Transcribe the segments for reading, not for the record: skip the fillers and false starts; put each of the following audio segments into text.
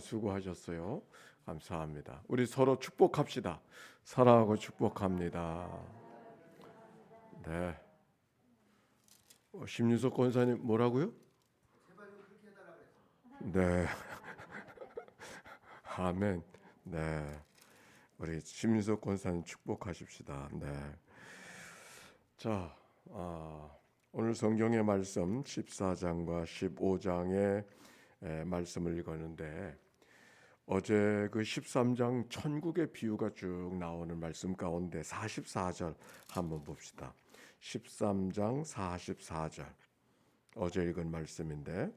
수고하셨어요. 감사합니다. 우리 서로 축복합시다. 사랑하고 축복합니다. 네. 심윤석 권사님 뭐라고요? 네. 아멘. 네. 우리 심윤석 권사님 축복하십시다. 네. 자, 오늘 성경의 말씀 14장과 15장의 말씀을 읽었는데 어제 그 13장 천국의 비유가 쭉 나오는 말씀 가운데 44절 한번 봅시다. 13장 44절 어제 읽은 말씀인데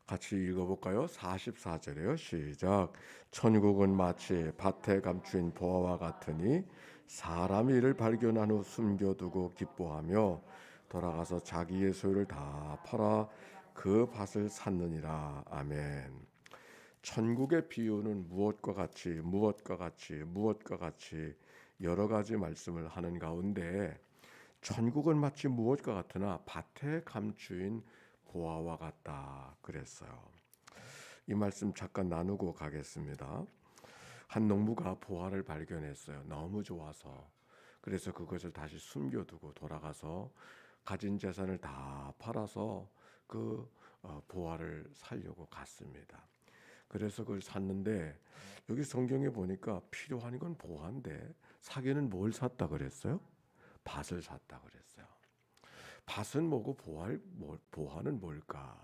같이 읽어볼까요? 44절이에요. 시작. 천국은 마치 밭에 감추인 보화와 같으니 사람이 이를 발견한 후 숨겨두고 기뻐하며 돌아가서 자기의 소유를 다 팔아 그 밭을 샀느니라. 아멘. 천국의 비유는 무엇과 같이 여러 가지 말씀을 하는 가운데 천국은 마치 무엇과 같으나 밭에 감추인 보화와 같다 그랬어요. 이 말씀 잠깐 나누고 가겠습니다. 한 농부가 보화를 발견했어요. 너무 좋아서. 그래서 그것을 다시 숨겨두고 돌아가서 가진 재산을 다 팔아서 그 보화를 사려고 갔습니다. 그래서 그걸 샀는데 여기 성경에 보니까 필요한 건 보화인데 사기는 뭘 샀다 그랬어요? 밭을 샀다 그랬어요. 밭은 뭐고 보화는 뭘까?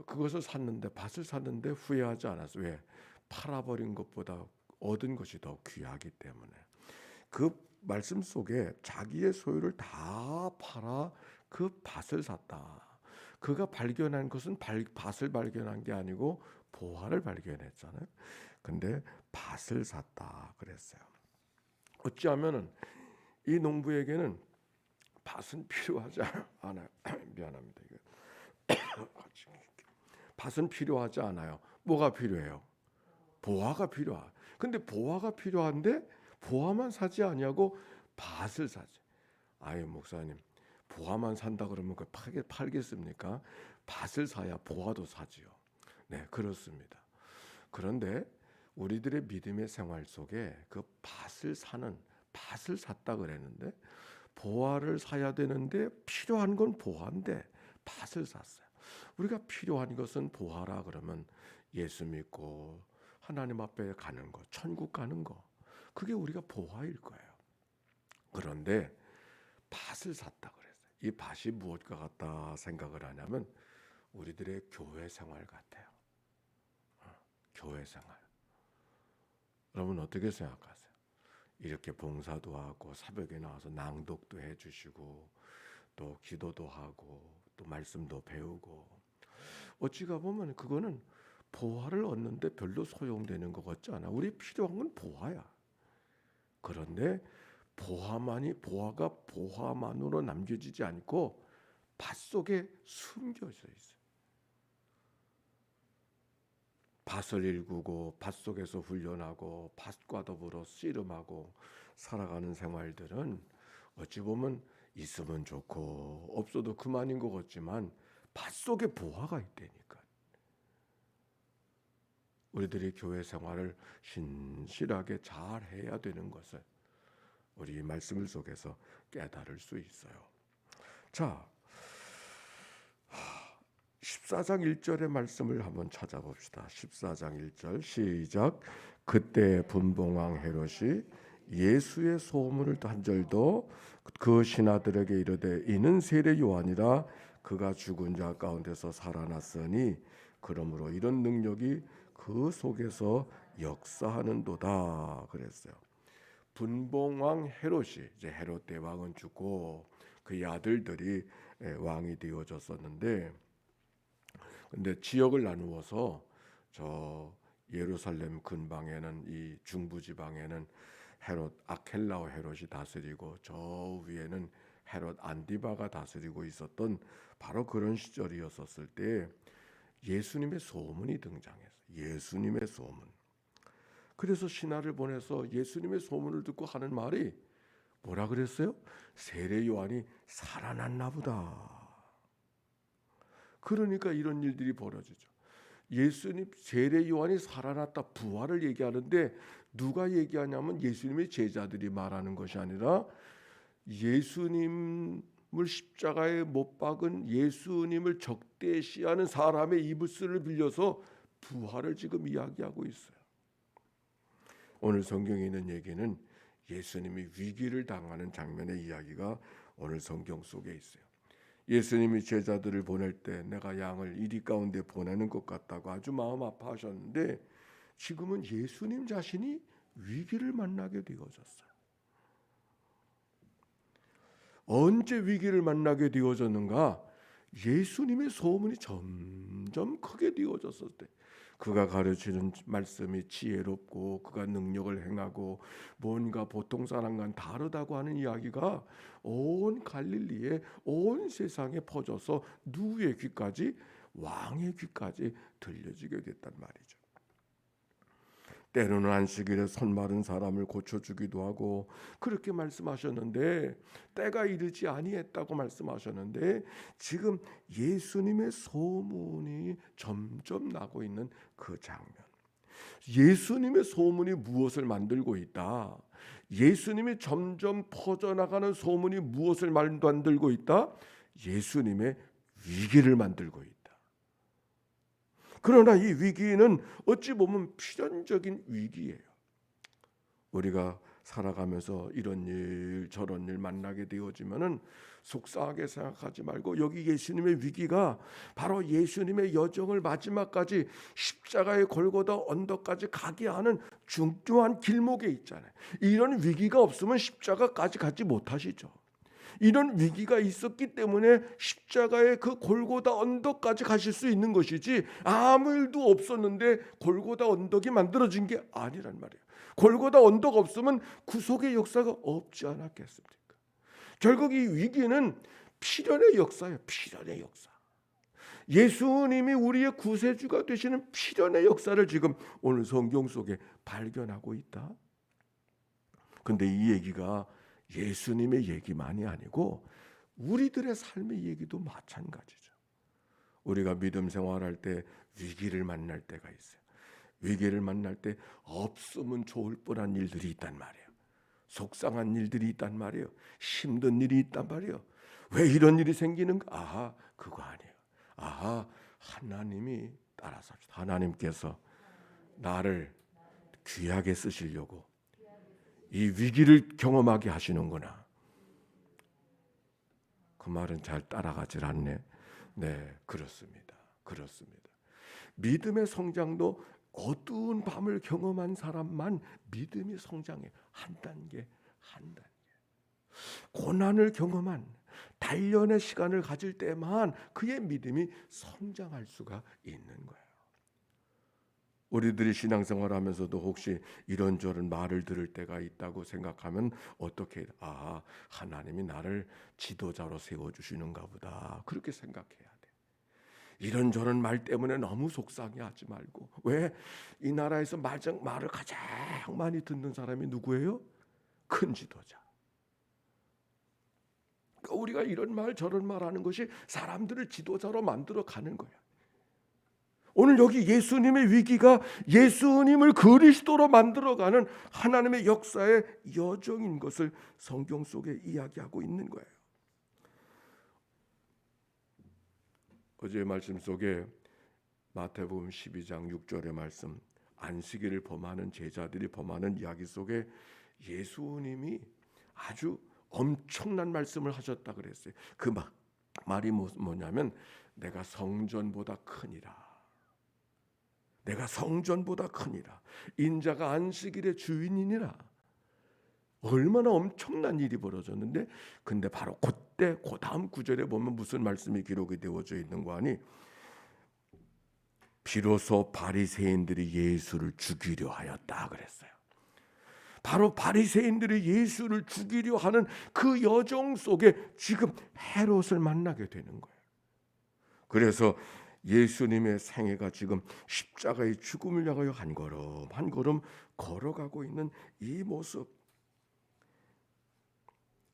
그것을 샀는데 밭을 샀는데 후회하지 않았어요. 왜? 팔아버린 것보다 얻은 것이 더 귀하기 때문에. 그 말씀 속에 자기의 소유를 다 팔아 그 밭을 샀다. 그가 발견한 것은 밭을 발견한 게 아니고 보화를 발견했잖아요. 근데 밭을 샀다 그랬어요. 어찌하면은 이 농부에게는 밭은 필요하지 않아요. 미안합니다. 밭은 필요하지 않아요. 뭐가 필요해요? 보화가 필요하. 근데 보화가 필요한데 보화만 사지 아니하고 밭을 사지. 아유 목사님, 보화만 산다 그러면 그 팔겠습니까? 밭을 사야 보화도 사지요. 네, 그렇습니다. 그런데 우리들의 믿음의 생활 속에 그 밭을 샀다 그랬는데 보화를 사야 되는데 필요한 건 보화인데 밭을 샀어요. 우리가 필요한 것은 보화라 그러면 예수 믿고 하나님 앞에 가는 거, 천국 가는 거, 그게 우리가 보화일 거예요. 그런데 밭을 샀다 그랬어요. 이 밭이 무엇과 같다 생각을 하냐면 우리들의 교회 생활 같아요. 교회 생활. 여러분 어떻게 생각하세요? 이렇게 봉사도 하고 새벽에 나와서 낭독도 해주시고 또 기도도 하고 또 말씀도 배우고 어찌가 보면 그거는 보화를 얻는데 별로 소용되는 것 같지 않아. 우리 필요한 건 보화야. 그런데 보화가 보화만으로 남겨지지 않고 밭 속에 숨겨져 있어요. 밭을 일구고 밭 속에서 훈련하고 밭과 더불어 씨름하고 살아가는 생활들은 어찌 보면 있으면 좋고 없어도 그만인 것 같지만 밭 속에 보화가 있다니까. 우리들이 교회 생활을 신실하게 잘 해야 되는 것을 우리 말씀 속에서 깨달을 수 있어요. 자, 14장 1절의 말씀을 한번 찾아봅시다. 14장 1절 시작. 그때 분봉왕 헤롯이 예수의 소문을 한 절도 그 신하들에게 이르되 이는 세례 요한이라 그가 죽은 자 가운데서 살아났으니 그러므로 이런 능력이 그 속에서 역사하는도다 그랬어요. 분봉왕 헤롯이 이제 헤롯 대왕은 죽고 그의 아들들이 왕이 되어졌었는데 근데 지역을 나누어서 저 예루살렘 근방에는 이 중부 지방에는 헤롯 아켈라오 헤롯이 다스리고 저 위에는 헤롯 안디바가 다스리고 있었던 바로 그런 시절이었었을 때 예수님의 소문이 등장했어요. 예수님의 소문. 그래서 신하를 보내서 예수님의 소문을 듣고 하는 말이 뭐라 그랬어요? 세례 요한이 살아났나 보다. 그러니까 이런 일들이 벌어지죠. 예수님 세례 요한이 살아났다 부활을 얘기하는데 누가 얘기하냐면 예수님의 제자들이 말하는 것이 아니라 예수님을 십자가에 못 박은 예수님을 적대시하는 사람의 이불스를 빌려서 부활을 지금 이야기하고 있어요. 오늘 성경에 있는 얘기는 예수님이 위기를 당하는 장면의 이야기가 오늘 성경 속에 있어요. 예수님이 제자들을 보낼 때 내가 양을 이리 가운데 보내는 것 같다고 아주 마음 아파하셨는데 지금은 예수님 자신이 위기를 만나게 되어졌어요. 언제 위기를 만나게 되어졌는가? 예수님의 소문이 점점 크게 되어졌을 때, 그가 가르치는 말씀이 지혜롭고 그가 능력을 행하고 뭔가 보통 사람과는 다르다고 하는 이야기가 온 갈릴리에 온 세상에 퍼져서 누구의 귀까지? 왕의 귀까지 들려지게 됐단 말이죠. 때로는 안식일에 손 마른 사람을 고쳐주기도 하고 그렇게 말씀하셨는데 때가 이르지 아니했다고 말씀하셨는데 지금 예수님의 소문이 점점 나고 있는 그 장면. 예수님의 소문이 무엇을 만들고 있다? 예수님이 점점 퍼져나가는 소문이 무엇을 만들고 있다? 예수님의 위기를 만들고 있다. 그러나 이 위기는 어찌 보면 필연적인 위기예요. 우리가 살아가면서 이런 일 저런 일 만나게 되어지면은 속상하게 생각하지 말고 여기 예수님의 위기가 바로 예수님의 여정을 마지막까지 십자가의 골고다 언덕까지 가게 하는 중요한 길목에 있잖아요. 이런 위기가 없으면 십자가까지 가지 못하시죠. 이런 위기가 있었기 때문에 십자가의 그 골고다 언덕까지 가실 수 있는 것이지 아무 일도 없었는데 골고다 언덕이 만들어진 게 아니란 말이에요. 골고다 언덕 없으면 구속의 역사가 없지 않았겠습니까? 결국 이 위기는 필연의 역사예요. 필연의 역사. 예수님이 우리의 구세주가 되시는 필연의 역사를 지금 오늘 성경 속에 발견하고 있다. 근데 이 얘기가 예수님의 얘기만이 아니고 우리들의 삶의 얘기도 마찬가지죠. 우리가 믿음 생활할 때 위기를 만날 때가 있어요. 위기를 만날 때 없으면 좋을 뻔한 일들이 있단 말이에요. 속상한 일들이 있단 말이에요. 힘든 일이 있단 말이에요. 왜 이런 일이 생기는가? 아하, 그거 아니에요. 아하, 하나님이 따라서 하나님께서 나를 귀하게 쓰시려고 이 위기를 경험하게 하시는구나. 그 말은 잘 따라가질 않네. 네, 그렇습니다. 그렇습니다. 믿음의 성장도 어두운 밤을 경험한 사람만 믿음이 성장해. 한 단계, 한 단계. 고난을 경험한 단련의 시간을 가질 때만 그의 믿음이 성장할 수가 있는 거예요. 우리들이 신앙생활하면서도 혹시 이런저런 말을 들을 때가 있다고 생각하면 어떻게 하나님이 나를 지도자로 세워주시는가 보다 그렇게 생각해야 돼. 이런저런 말 때문에 너무 속상해하지 말고. 왜? 이 나라에서 말을 가장 많이 듣는 사람이 누구예요? 큰 지도자. 그러니까 우리가 이런 말 저런 말 하는 것이 사람들을 지도자로 만들어 가는 거야. 오늘 여기 예수님의 위기가 예수님을 그리스도로 만들어가는 하나님의 역사의 여정인 것을 성경 속에 이야기하고 있는 거예요. 어제의 말씀 속에 마태복음 12장 6절의 말씀, 안식일을 범하는 제자들이 범하는 이야기 속에 예수님이 아주 엄청난 말씀을 하셨다 그랬어요. 그 말이 뭐냐면 내가 성전보다 크니라. 내가 성전보다 크니라. 인자가 안식일의 주인이니라. 얼마나 엄청난 일이 벌어졌는데 근데 바로 그때 그 다음 구절에 보면 무슨 말씀이 기록이 되어져 있는 거 아니? 비로소 바리새인들이 예수를 죽이려 하였다 그랬어요. 바로 바리새인들이 예수를 죽이려 하는 그 여정 속에 지금 헤롯을 만나게 되는 거예요. 그래서 예수님의 생애가 지금 십자가의 죽음을 향하여 한 걸음 한 걸음 걸어가고 있는 이 모습,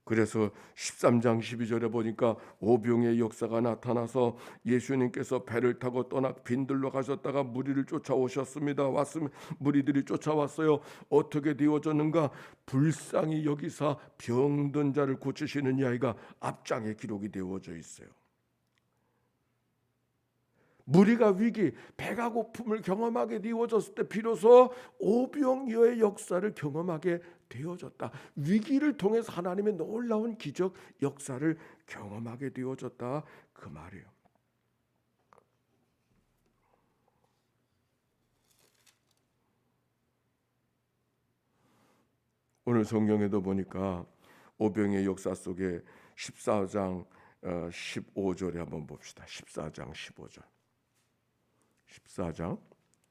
그래서 13장 12절에 보니까 오병의 역사가 나타나서 예수님께서 배를 타고 떠나 빈들로 가셨다가 무리를 쫓아오셨습니다. 무리들이 쫓아왔어요. 어떻게 되어졌는가? 불쌍히 여기사 병든 자를 고치시는 이 아이가 앞장에 기록이 되어져 있어요. 무리가 위기, 배가 고픔을 경험하게 되어졌을 때 비로소 오병이어의 역사를 경험하게 되어졌다. 위기를 통해서 하나님의 놀라운 기적 역사를 경험하게 되어졌다, 그 말이에요. 오늘 성경에도 보니까 오병이의 역사 속에 14장 15절에 한번 봅시다. 14장 15절. 14장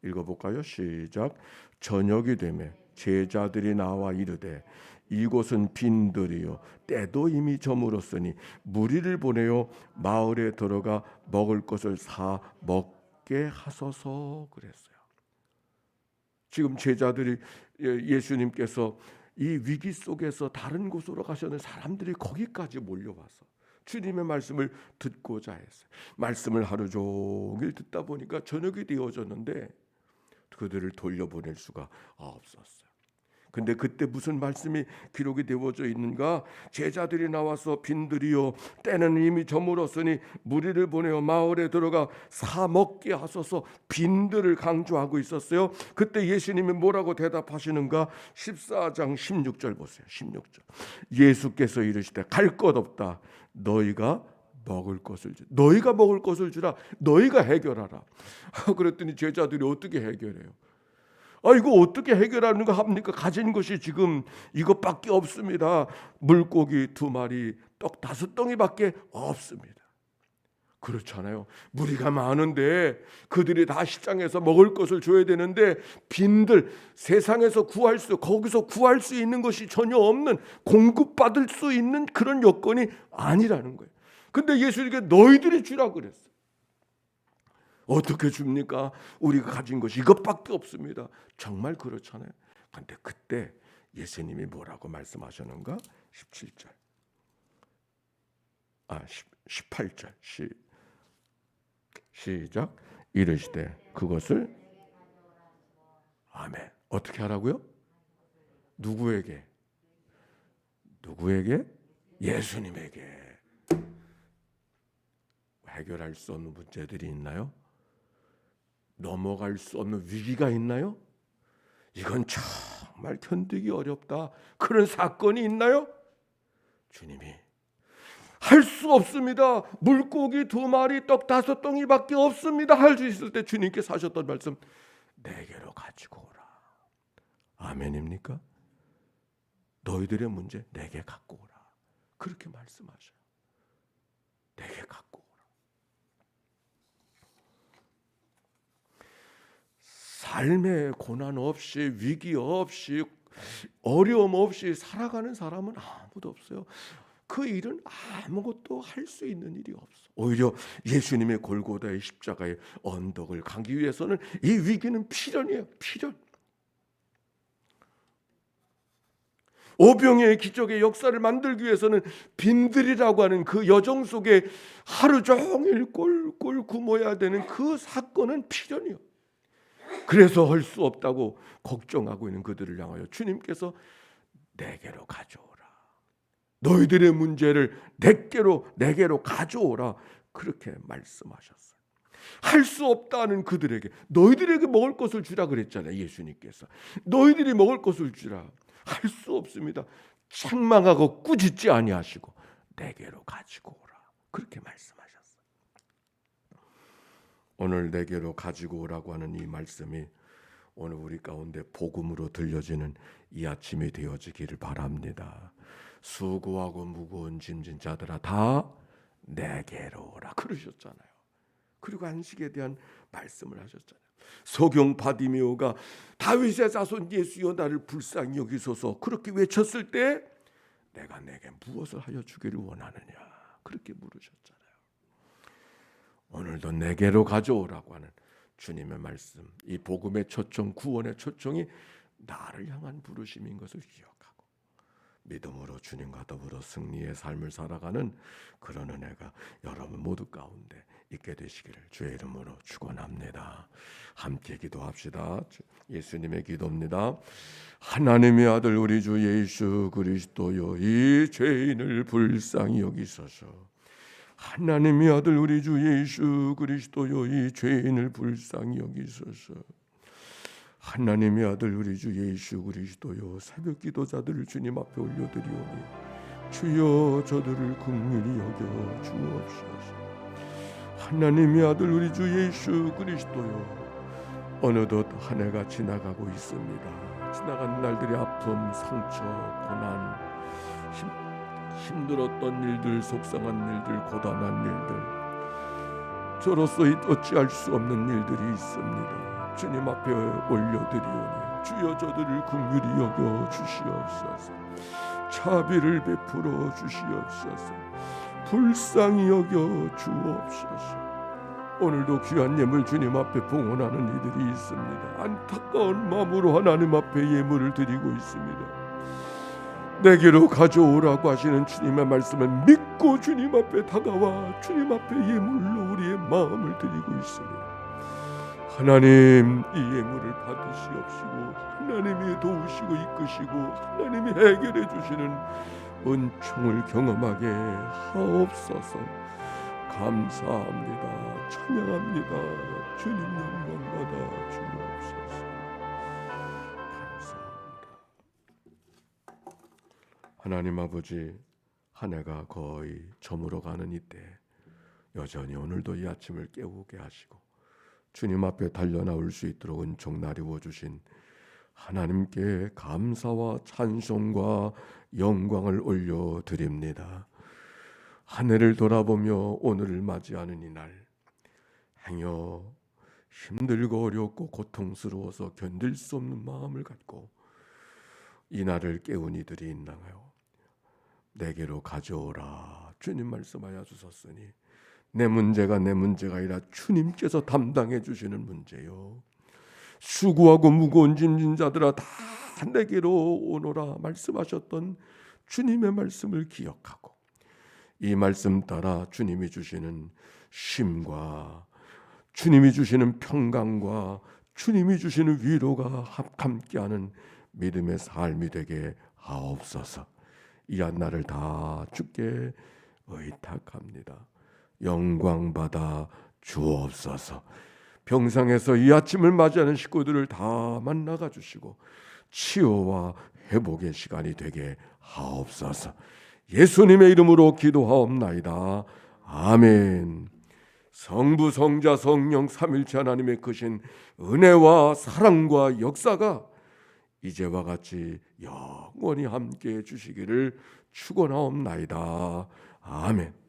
읽어볼까요? 시작. 저녁이 되매 제자들이 나와 이르되 이곳은 빈들이요 때도 이미 저물었으니 무리를 보내어 마을에 들어가 먹을 것을 사 먹게 하소서 그랬어요. 지금 제자들이 예수님께서 이 위기 속에서 다른 곳으로 가셨는데 사람들이 거기까지 몰려와서 주님의 말씀을 듣고자 했어요. 말씀을 하루 종일 듣다 보니까 저녁이 되어졌는데 그들을 돌려보낼 수가 없었어요. 근데 그때 무슨 말씀이 기록이 되어져 있는가? 제자들이 나와서 빈들이요 때는 이미 저물었으니 무리를 보내어 마을에 들어가 사 먹게 하소서. 빈들을 강조하고 있었어요. 그때 예수님이 뭐라고 대답하시는가? 14장 16절 보세요. 16절. 예수께서 이르시되 갈 것 없다. 너희가 먹을 것을 주라. 너희가 먹을 것을 주라. 너희가 해결하라. 그랬더니 제자들이 어떻게 해결해요? 이거 어떻게 해결하는 거 합니까? 가진 것이 지금 이것밖에 없습니다. 물고기 2마리, 떡 5덩이밖에 없습니다. 그렇잖아요. 무리가 많은데 그들이 다 시장에서 먹을 것을 줘야 되는데 빈들, 세상에서 거기서 구할 수 있는 것이 전혀 없는, 공급받을 수 있는 그런 여건이 아니라는 거예요. 근데 예수님께 너희들이 주라 그랬어요. 어떻게 줍니까? 우리가 가진 것이 이것밖에 없습니다. 정말 그렇잖아요. 그런데 그때 예수님이 뭐라고 말씀하셨는가? 17절, 18절 시작. 이르시되 그것을 아멘. 어떻게 하라고요? 누구에게? 예수님에게. 해결할 수 없는 문제들이 있나요? 넘어갈 수 없는 위기가 있나요? 이건 정말 견디기 어렵다. 그런 사건이 있나요? 주님이 할 수 없습니다. 물고기 2마리, 떡 5덩이밖에 없습니다. 할 수 있을 때 주님께서 하셨던 말씀, 내게로 가지고 오라. 아멘입니까? 너희들의 문제 내게 갖고 오라. 그렇게 말씀하셔요. 내게 갖고 오라. 삶의 고난 없이, 위기 없이, 어려움 없이 살아가는 사람은 아무도 없어요. 그 일은 아무것도 할 수 있는 일이 없어. 오히려 예수님의 골고다의 십자가의 언덕을 가기 위해서는 이 위기는 필연이에요. 필연. 오병이어의 기적의 역사를 만들기 위해서는 빈들이라고 하는 그 여정 속에 하루 종일 꼴꼴 굶어야 되는 그 사건은 필연이에요. 그래서 할 수 없다고 걱정하고 있는 그들을 향하여 주님께서 내게로 가져오라. 너희들의 문제를 내게로 가져오라. 그렇게 말씀하셨어요. 할 수 없다는 그들에게, 너희들에게 먹을 것을 주라 그랬잖아요. 예수님께서 너희들이 먹을 것을 주라. 할 수 없습니다. 책망하고 꾸짖지 아니하시고 내게로 가지고 오라. 그렇게 말씀하셨어요. 오늘 내게로 가지고 오라고 하는 이 말씀이 오늘 우리 가운데 복음으로 들려지는 이 아침이 되어지기를 바랍니다. 수고하고 무거운 짐진 자들아 다 내게로 오라 그러셨잖아요. 그리고 안식에 대한 말씀을 하셨잖아요. 소경 바디메오가 다윗의 자손 예수여 나를 불쌍히 여기소서 그렇게 외쳤을 때 내가 내게 무엇을 하여 주기를 원하느냐 그렇게 물으셨잖아요. 오늘도 내게로 가져오라고 하는 주님의 말씀, 이 복음의 초청, 구원의 초청이 나를 향한 부르심인 것을 기억하고 믿음으로 주님과 더불어 승리의 삶을 살아가는 그런 은혜가 여러분 모두 가운데 있게 되시기를 주의 이름으로 축원합니다. 함께 기도합시다. 예수님의 기도입니다. 하나님의 아들 우리 주 예수 그리스도여, 이 죄인을 불쌍히 여기소서. 하나님의 아들 우리 주 예수 그리스도여, 이 죄인을 불쌍히 여기소서. 하나님의 아들 우리 주 예수 그리스도여, 새벽 기도자들을 주님 앞에 올려드리오니 주여 저들을 긍휼히 여겨 주옵소서. 하나님의 아들 우리 주 예수 그리스도여, 어느덧 한 해가 지나가고 있습니다. 지나간 날들의 아픔, 상처, 고난, 힘들었던 일들, 속상한 일들, 고단한 일들, 저로서 어찌할 수 없는 일들이 있습니다. 주님 앞에 올려드리오니 주여 저들을 긍휼히 여겨 주시옵소서. 자비를 베풀어 주시옵소서. 불쌍히 여겨 주옵소서. 오늘도 귀한 예물 주님 앞에 봉헌하는 이들이 있습니다. 안타까운 마음으로 하나님 앞에 예물을 드리고 있습니다. 내게로 가져오라고 하시는 주님의 말씀을 믿고 주님 앞에 다가와 주님 앞에 예물로 우리의 마음을 드리고 있습니다. 하나님, 이 예물을 받으시옵시고 하나님이 도우시고 이끄시고 하나님이 해결해 주시는 은총을 경험하게 하옵소서. 감사합니다. 찬양합니다. 주님 영광받아 주옵소서. 감사합니다. 하나님 아버지, 한 해가 거의 저물어가는 이때 여전히 오늘도 이 아침을 깨우게 하시고 주님 앞에 달려나올 수 있도록 은총 나누어 주신 하나님께 감사와 찬송과 영광을 올려드립니다. 한 해를 돌아보며 오늘을 맞이하는 이날, 행여 힘들고 어렵고 고통스러워서 견딜 수 없는 마음을 갖고 이 날을 깨운 이들이 있나요? 내게로 가져오라 주님 말씀하여 주셨으니 내 문제가 아니라 주님께서 담당해 주시는 문제요. 수고하고 무거운 짐진 자들아 다 내게로 오너라 말씀하셨던 주님의 말씀을 기억하고 이 말씀 따라 주님이 주시는 쉼과 주님이 주시는 평강과 주님이 주시는 위로가 함께하는 믿음의 삶이 되게 하옵소서. 이 한날을 다 주께 의탁합니다. 영광 받아 주옵소서. 병상에서 이 아침을 맞이하는 식구들을 다 만나가 주시고 치유와 회복의 시간이 되게 하옵소서. 예수님의 이름으로 기도하옵나이다. 아멘. 성부, 성자, 성령 삼일체 하나님의 크신 은혜와 사랑과 역사가 이제와 같이 영원히 함께해 주시기를 축원하옵나이다. 아멘.